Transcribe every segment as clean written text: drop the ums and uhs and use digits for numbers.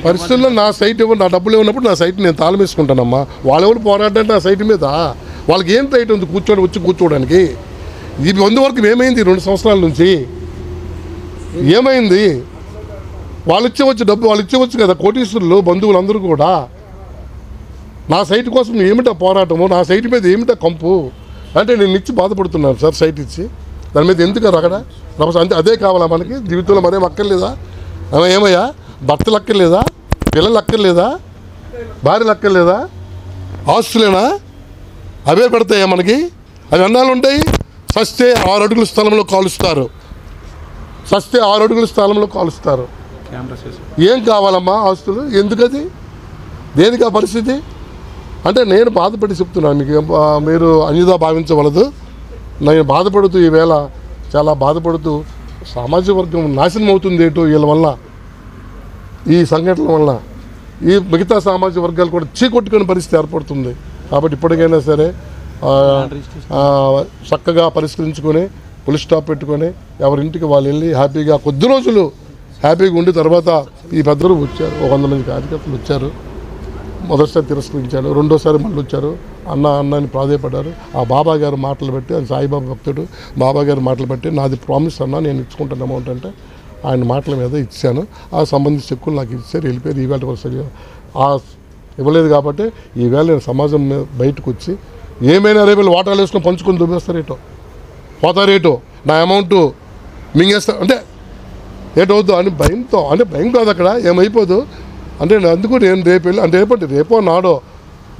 పరిస్థితుల్లో నా సైట్ ఇవ్వండి, నా డబ్బులు ఇవ్వనప్పుడు నా సైట్ నేను తాళం వేసుకుంటానమ్మా. వాళ్ళెవరు పోరాడంటే నా సైట్ మీద వాళ్ళకి ఏం రైట్ ఉంది వచ్చి కూర్చోవడానికి? ఇది వరకు ఏమైంది 2 సంవత్సరాల నుంచి? ఏమైంది? వాళ్ళు ఇచ్చేవచ్చు కదా కోటీశ్వరులు బంధువులందరూ కూడా. నా సైట్ కోసం ఏమిటా పోరాటము? నా సైట్ మీద ఏమిటా కంపు అంటే నేను ఇచ్చి బాధపడుతున్నాను సార్. సైట్ ఇచ్చి దాని మీద ఎందుకు రగడ అంతే. అదే కావాలా మనకి జీవితంలో? మరేం అక్కర్లేదా? ఏమయ్యా భర్తలు అక్కర్లేదా? పిల్లలు అక్కర్లేదా? భార్యలు అక్కర్లేదా? ఆస్తులేనా? అవే పెడతాయా మనకి? అవి అన్నాలు ఉంటాయి. సస్తే 6 అడుగుల స్థలంలో కాలుస్తారు. సస్తే 6 అడుగుల స్థలంలో కాలుస్తారు. ఏం కావాలమ్మా ఆస్తులు? ఎందుకది? దేనికి ఆ పరిస్థితి? అంటే నేను బాధపడి చెప్తున్నాను మీకు, మీరు అన్యదా భావించవలదు. నేను బాధపడుతూ ఈవేళ చాలా బాధపడుతూ సామాజిక వర్గం నాశనం అవుతుంది ఏంటో వీళ్ళ వల్ల, ఈ సంఘటనల వల్ల ఈ మిగతా సామాజిక వర్గాలు కూడా చీకొట్టుకునే పరిస్థితి ఏర్పడుతుంది. కాబట్టి ఇప్పటికైనా సరే చక్కగా పరిష్కరించుకొని ఫుల్ స్టాప్ పెట్టుకొని ఎవరింటికి వాళ్ళు వెళ్ళి హ్యాపీగా కొద్ది రోజులు హ్యాపీగా ఉండి తర్వాత ఈ పెద్దలు వచ్చారు. 100 మంది కార్యకర్తలు వచ్చారు. మొదటిసారి తిరస్కరించారు, రెండోసారి మళ్ళీ వచ్చారు. అన్నని ప్రాధేయపడ్డారు. ఆ బాబా గారు మాటలు బట్టి, ఆయన సాయిబాబా భక్తుడు, బాబా గారు మాటలు బట్టి నాది ప్రామిస్ అన్నా నేను ఇచ్చుకుంటాను అమౌంట్ అంటే ఆయన మాటల మీద ఇచ్చాను. ఆ సంబంధించిన చెక్కులు నాకు ఇచ్చారు, వెళ్ళిపోయారు. ఈవేళ వరుసగా ఇవ్వలేదు కాబట్టి ఈవేళ నేను సమాజం బయటకు వచ్చి ఏమైనా రేపు వాటాలు వేసుకొని పంచుకొని దుబ్బేస్తారేటో, పోతారేటో, నా అమౌంట్ మింగేస్తారు అంటే ఏటవుద్దు అని భయంతో. అంటే భయం కాదు, అక్కడ ఏమైపోదు అంటే అందుకు నేను రేపు వెళ్ళి అంటే రేపో నాడో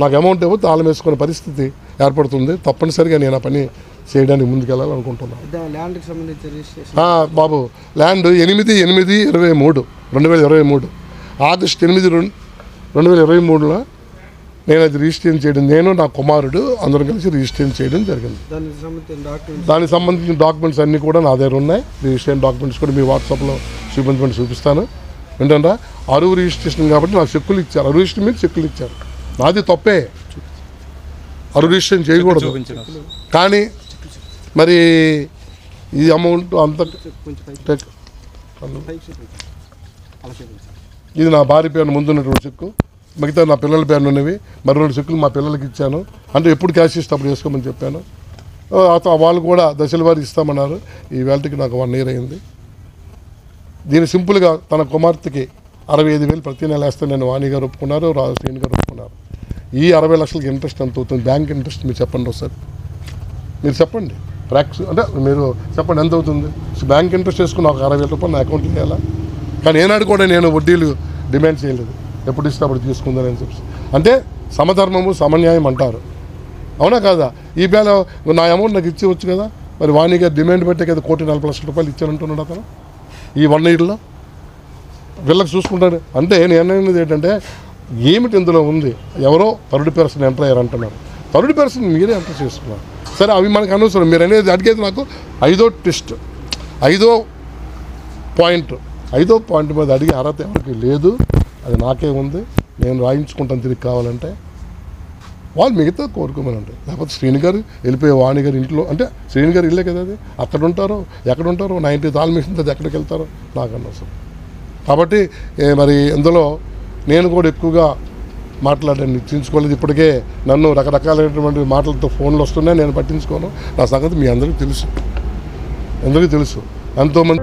నాకు అమౌంట్ ఏమో తాళం వేసుకునే పరిస్థితి ఏర్పడుతుంది. తప్పనిసరిగా నేను ఆ పని చేయడానికి ముందుకెళ్ళాలనుకుంటున్నాను. బాబు ల్యాండ్ 8/8/2023 ఆగస్టు 8, 2023లో నేను అది రిజిస్ట్రేషన్ చేయడం, నేను నా కుమారుడు అందరం కలిసి రిజిస్ట్రేషన్ చేయడం జరిగింది. దానికి సంబంధించిన డాక్యుమెంట్స్ అన్నీ కూడా నా దగ్గర ఉన్నాయి. రిజిస్ట్రేషన్ డాక్యుమెంట్స్ కూడా మీ వాట్సాప్లో చూపిస్తాను. ఏంటంటే అరువు రిజిస్ట్రేషన్ కాబట్టి నాకు చెక్కులు ఇచ్చారు. అరువు రిజిస్ట్రేషన్ మీద చెక్కులు ఇచ్చారు. నాది తప్పే, అరువు రిజిస్ట్రేషన్ చేయకూడదు. కానీ మరి ఈ అమౌంట్ అంత ఇది నా భార్య పేరున ముందున్నటువంటి చెక్కు, మిగతా నా పిల్లల పేరున ఉన్నవి. మరి 2 చెక్కులు మా పిల్లలకి ఇచ్చాను. అంటే ఎప్పుడు క్యాష్ ఇస్తే అప్పుడు వేసుకోమని చెప్పాను. వాళ్ళు కూడా దశల వారి ఇస్తామన్నారు. ఈ వేళకి నాకు 1 year అయింది. దీన్ని సింపుల్గా తన కుమార్తెకి 65,000 ప్రతి నెల వేస్తే నేను వాణి గారు ఒప్పుకున్నారు, శ్రీని గారు ఒప్పుకున్నారు. ఈ 60 లక్షలకి ఇంట్రెస్ట్ ఎంత అవుతుంది? బ్యాంక్ ఇంట్రెస్ట్ మీరు చెప్పండి ఒకసారి. మీరు చెప్పండి అంటే మీరు చెప్పండి ఎంత అవుతుంది? బ్యాంక్ ఇంట్రెస్ట్ వేసుకుని ఒక 60,000 రూపాయలు నా అకౌంట్లో వేయాలా? కానీ ఏనాడు కూడా నేను వడ్డీలు డిమాండ్ చేయలేదు. ఎప్పుడు ఇస్తే అప్పుడు తీసుకుందని చెప్పి. అంటే సమధర్మము సమన్యాయం అంటారు, అవునా కాదా? ఈ వేళ నా అమౌంట్ నాకు ఇచ్చేవచ్చు కదా. మరి వాణి గారు డిమాండ్ పెట్టే కదా 1,40,00,000 రూపాయలు ఇచ్చానంటున్నాడు అతను ఈ 1 yearలో. వీళ్ళకి చూసుకుంటారు. అంటే నేను అనేది ఏంటంటే ఏమిటి ఇందులో ఉంది? ఎవరో థర్డ్ పర్సన్ ఎంప్లాయర్ అంటున్నారు. థర్డ్ పర్సన్ మీరే ఎంటర్ చేసుకున్నారు. సరే అవి మనకు అనవసరం. మీరు అనేది అడిగేది నాకు 5వ ట్విస్ట్, 5వ పాయింట్ మీద అడిగే అర్హత ఎవరికి లేదు. అది నాకే ఉంది. నేను రాయించుకుంటాను తిరిగి కావాలంటే. వాళ్ళు మిగతా కోరుకోమని ఉంటాయి. లేకపోతే శ్రీని గారు వెళ్ళిపోయే వాణి గారి ఇంట్లో, అంటే శ్రీని గారు ఇల్లే కదా అది, అక్కడ ఉంటారో ఎక్కడ ఉంటారో 90 తాళం వేసిన అది ఎక్కడికి వెళ్తారో నాకు అనవసరం. కాబట్టి మరి ఇందులో నేను కూడా ఎక్కువగా మాట్లాడాను, నిశ్చయించుకోలేదు. ఇప్పటికే నన్ను రకరకాలైనటువంటి మాటలతో ఫోన్లు వస్తున్నాయి, నేను పట్టించుకోను. నా సంగతి మీ అందరికీ తెలుసు, ఎంతోమంది